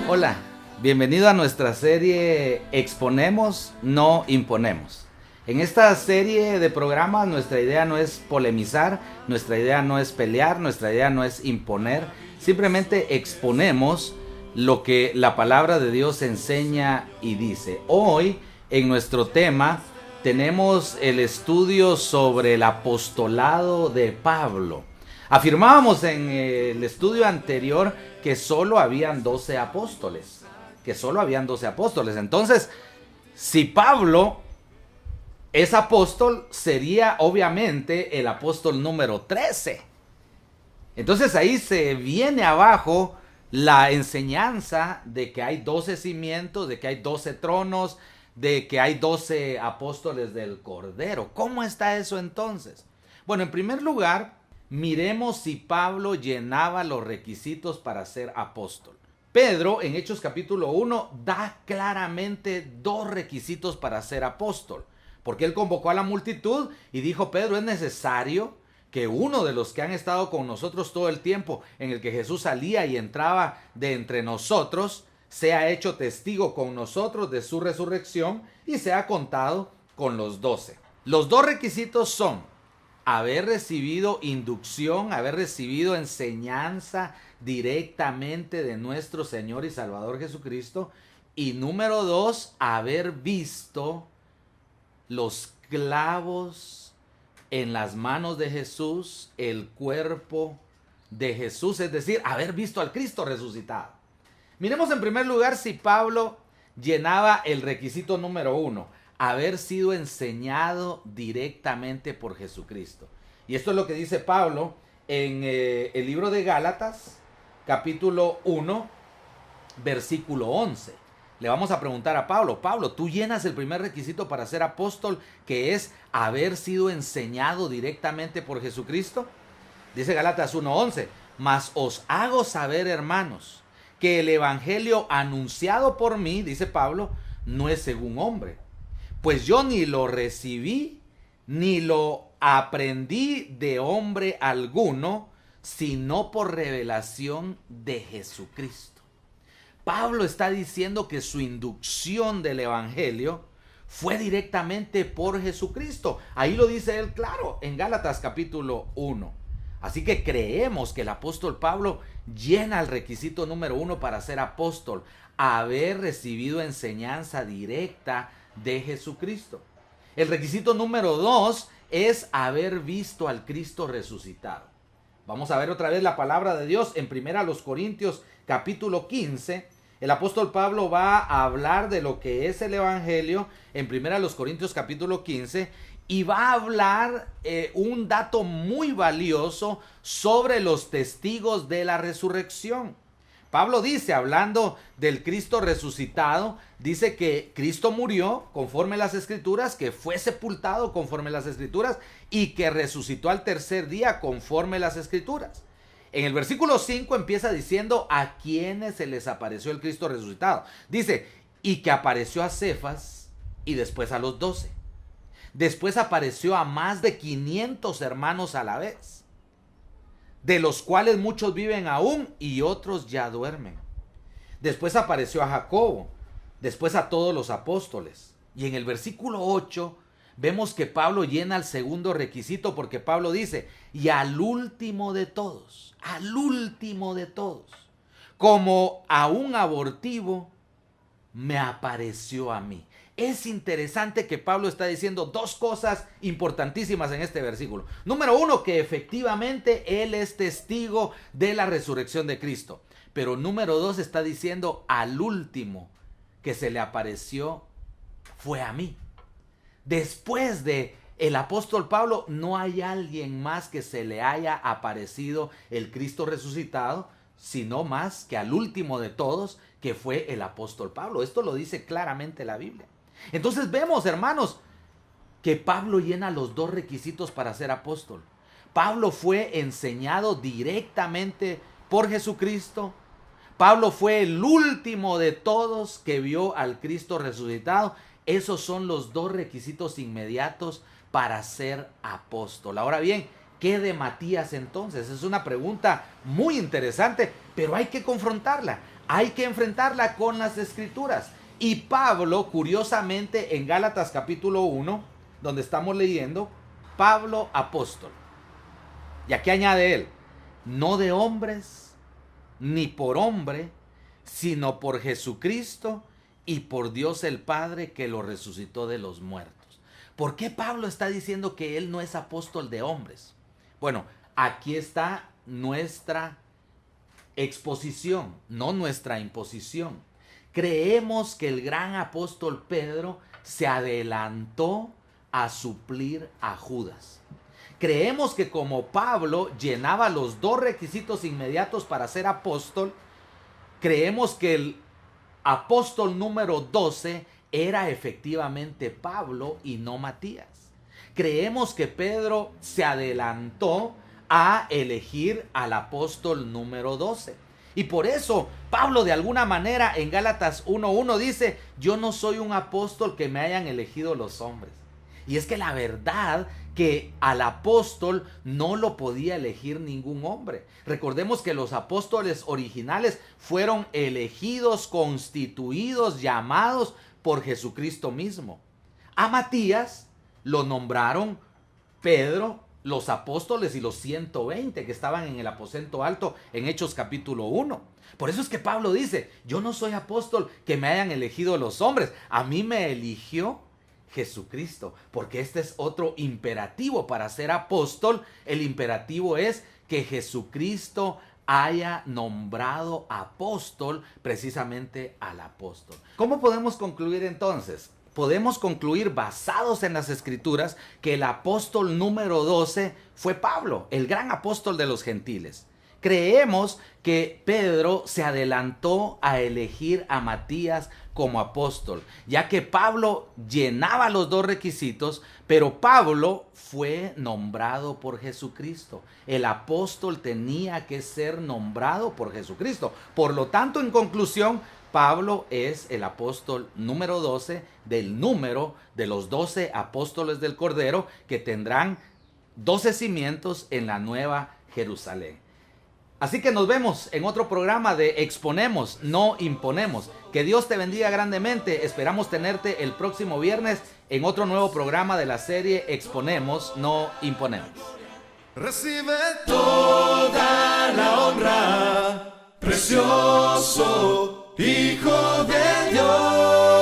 Hola, bienvenido a nuestra serie Exponemos, no imponemos. En esta serie de programas nuestra idea no es polemizar, nuestra idea no es pelear, nuestra idea no es imponer. Simplemente exponemos lo que la palabra de Dios enseña y dice. Hoy en nuestro tema tenemos el estudio sobre el apostolado de Pablo. Afirmábamos en el estudio anterior que solo habían 12 apóstoles. Entonces, si Pablo es apóstol, sería obviamente el apóstol número 13. Entonces ahí se viene abajo la enseñanza de que hay 12 cimientos, de que hay 12 tronos, de que hay 12 apóstoles del Cordero. ¿Cómo está eso entonces? Bueno, en primer lugar, miremos si Pablo llenaba los requisitos para ser apóstol. Pedro, en Hechos capítulo 1, da claramente dos requisitos para ser apóstol. Porque él convocó a la multitud y dijo: Pedro, es necesario que uno de los que han estado con nosotros todo el tiempo en el que Jesús salía y entraba de entre nosotros, sea hecho testigo con nosotros de su resurrección y sea contado con los 12. Los dos requisitos son haber recibido inducción, haber recibido enseñanza directamente de nuestro Señor y Salvador Jesucristo. Y número 2, haber visto los clavos en las manos de Jesús, el cuerpo de Jesús, es decir, haber visto al Cristo resucitado. Miremos en primer lugar si Pablo llenaba el requisito número 1, haber sido enseñado directamente por Jesucristo. Y esto es lo que dice Pablo en el libro de Gálatas, capítulo 1, versículo 11. Le vamos a preguntar a Pablo: Pablo, ¿tú llenas el primer requisito para ser apóstol, que es haber sido enseñado directamente por Jesucristo? Dice Gálatas 1:11, mas os hago saber, hermanos, que el evangelio anunciado por mí, dice Pablo, no es según hombre. Pues yo ni lo recibí, ni lo aprendí de hombre alguno, sino por revelación de Jesucristo. Pablo está diciendo que su inducción del evangelio fue directamente por Jesucristo. Ahí lo dice él claro en Gálatas capítulo 1. Así que creemos que el apóstol Pablo llena el requisito número 1 para ser apóstol: haber recibido enseñanza directa de Jesucristo. El requisito número 2 es haber visto al Cristo resucitado. Vamos a ver otra vez la palabra de Dios en 1 Corintios capítulo 15. El apóstol Pablo va a hablar de lo que es el evangelio en 1 Corintios capítulo 15 y va a hablar un dato muy valioso sobre los testigos de la resurrección. Pablo dice, hablando del Cristo resucitado, dice que Cristo murió conforme las Escrituras, que fue sepultado conforme las Escrituras y que resucitó al tercer día conforme las Escrituras. En el versículo 5 empieza diciendo a quienes se les apareció el Cristo resucitado. Dice, y que apareció a Cefas y después a los 12. Después apareció a más de 500 hermanos a la vez, de los cuales muchos viven aún y otros ya duermen. Después apareció a Jacobo, después a todos los apóstoles. Y en el versículo 8 vemos que Pablo llena el segundo requisito, porque Pablo dice, y al último de todos, como a un abortivo, me apareció a mí. Es interesante que Pablo está diciendo dos cosas importantísimas en este versículo. Número 1, que efectivamente él es testigo de la resurrección de Cristo. Pero número 2, está diciendo al último que se le apareció fue a mí. Después de el apóstol Pablo, no hay alguien más que se le haya aparecido el Cristo resucitado, sino más que al último de todos, que fue el apóstol Pablo. Esto lo dice claramente la Biblia. Entonces vemos, hermanos, que Pablo llena los dos requisitos para ser apóstol. Pablo fue enseñado directamente por Jesucristo. Pablo fue el último de todos que vio al Cristo resucitado Esos son los dos requisitos inmediatos para ser apóstol. Ahora bien, ¿qué de Matías entonces? Es una pregunta muy interesante, pero hay que confrontarla. Hay que enfrentarla con las Escrituras. Y Pablo, curiosamente, en Gálatas capítulo 1, donde estamos leyendo, Pablo apóstol. Y aquí añade él, no de hombres, ni por hombre, sino por Jesucristo y por Dios el Padre que lo resucitó de los muertos. ¿Por qué Pablo está diciendo que él no es apóstol de hombres? Bueno, aquí está nuestra exposición, no nuestra imposición. Creemos que el gran apóstol Pedro se adelantó a suplir a Judas. Creemos que como Pablo llenaba los dos requisitos inmediatos para ser apóstol, creemos que el apóstol número 12 era efectivamente Pablo y no Matías. Creemos que Pedro se adelantó a elegir al apóstol número 12. Y por eso Pablo de alguna manera en Gálatas 1:1 dice, yo no soy un apóstol que me hayan elegido los hombres. Y es que la verdad que al apóstol no lo podía elegir ningún hombre. Recordemos que los apóstoles originales fueron elegidos, constituidos, llamados por Jesucristo mismo. A Matías lo nombraron Pedro, los apóstoles y los 120 que estaban en el aposento alto en Hechos capítulo 1. Por eso es que Pablo dice, yo no soy apóstol que me hayan elegido los hombres, a mí me eligió Jesucristo, porque este es otro imperativo para ser apóstol. El imperativo es que Jesucristo haya nombrado apóstol precisamente al apóstol. ¿Cómo podemos concluir entonces? Podemos concluir basados en las Escrituras que el apóstol número 12 fue Pablo, el gran apóstol de los gentiles. Creemos que Pedro se adelantó a elegir a Matías como apóstol, ya que Pablo llenaba los dos requisitos, pero Pablo fue nombrado por Jesucristo. El apóstol tenía que ser nombrado por Jesucristo. Por lo tanto, en conclusión, Pablo es el apóstol número 12 del número de los 12 apóstoles del Cordero que tendrán 12 cimientos en la Nueva Jerusalén. Así que nos vemos en otro programa de Exponemos, no imponemos. Que Dios te bendiga grandemente. Esperamos tenerte el próximo viernes en otro nuevo programa de la serie Exponemos, no imponemos. Recibe toda la honra, precioso Hijo de Dios.